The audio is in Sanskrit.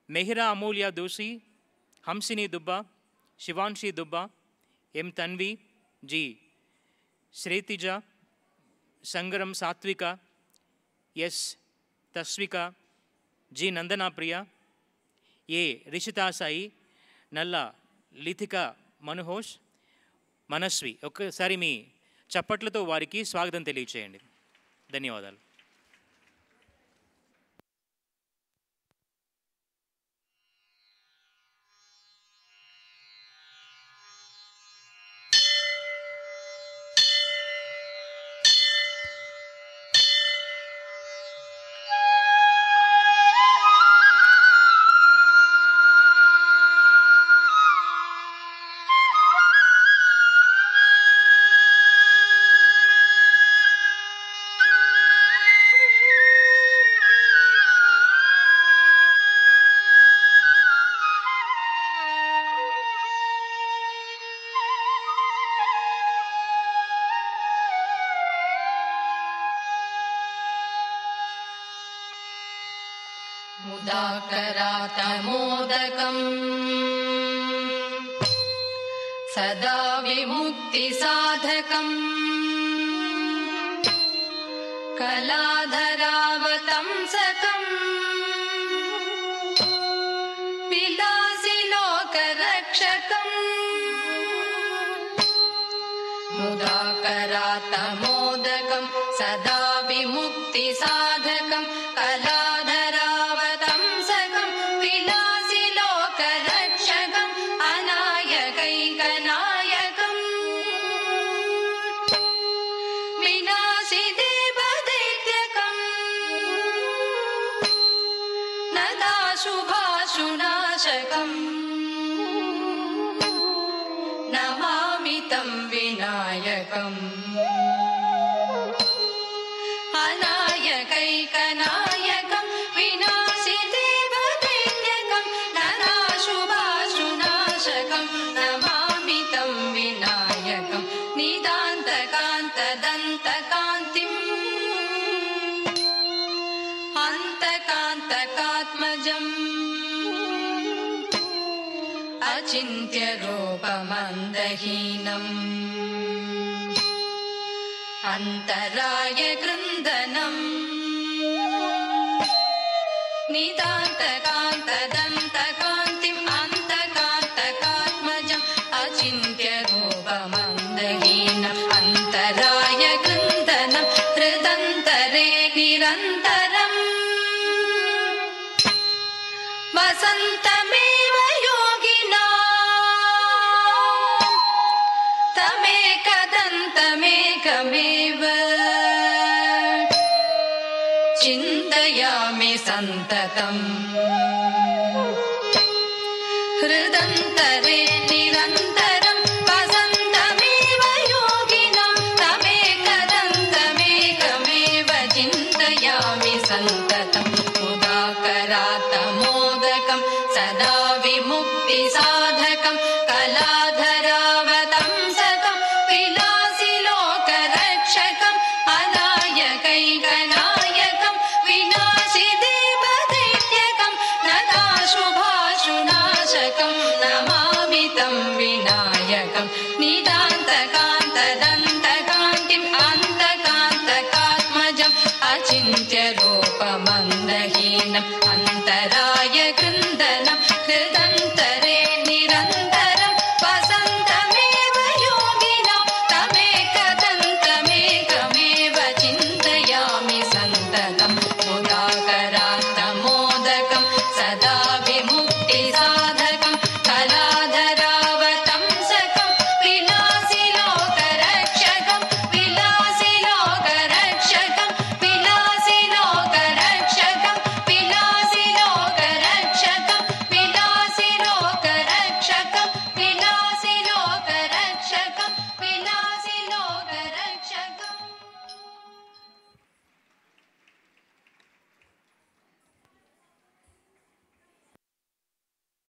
मेहिरा अमूल्या दोषी, हंसिनी दुब्बा, शिवांशी दुब्बा, एम तन्वी जी श्रेतिजा, संगरम सात्विका, एस तस्विका जी नंदना प्रिया, ए ऋषिता साई, नल्ला लिथिका मनोहोष, మనస్వి. ఒక్కసారి మీ చప్పట్లతో వారికి స్వాగతం తెలియచేయండి. ధన్యవాదాలు. मुदाकरातमोदकम् सदा विमुक्तिसाधकम् कलाधरावतंसकम् विलासिलोकरक्षकम् मुदाकरातमोदकम् सदा विमुक्तिसाधकम् नमामि तं विनायकम् अनायकैकनायकं विनाशिदेवदैत्यकं नराशुभाशुनाशकं नमामि तं विनायकं निदान्तकान्तदन्तकान्तिम् अन्तकान्तकात्मजम् अचिन्त्यरूपमन्दहीनम् अन्तराय कृन्दनम् निदान्तकान्तदन्तकान्तिम् अन्तकान्तकात्मजम् अचिन्त्यरूपमन्दहीनम् अन्तराय कृन्दनम् हृदन्तरे निरन्तरम् वसन्तमेव योगिना तमेकदन्तमेकमेव चिन्तयामि सन्ततम् हृदन्तरे निरन्तरं वसन्तमेव योगिना तमेकदन्तमेकमेव चिन्तयामि सन्ततम् मुदाकरातमोदकं सदा विमुक्तिसाधकं कलाधरावतंसकं विलासिलोकरक्षकम् अनायकैकनायकं विनाशिदेवदैत्यकं नदाशुभाशुनाशकं नमामि तं विनायकं निदान्तकान्तदन्तकान्तिम् अन्तकान्तकात्मजम् अचिन्त्यरूपमम्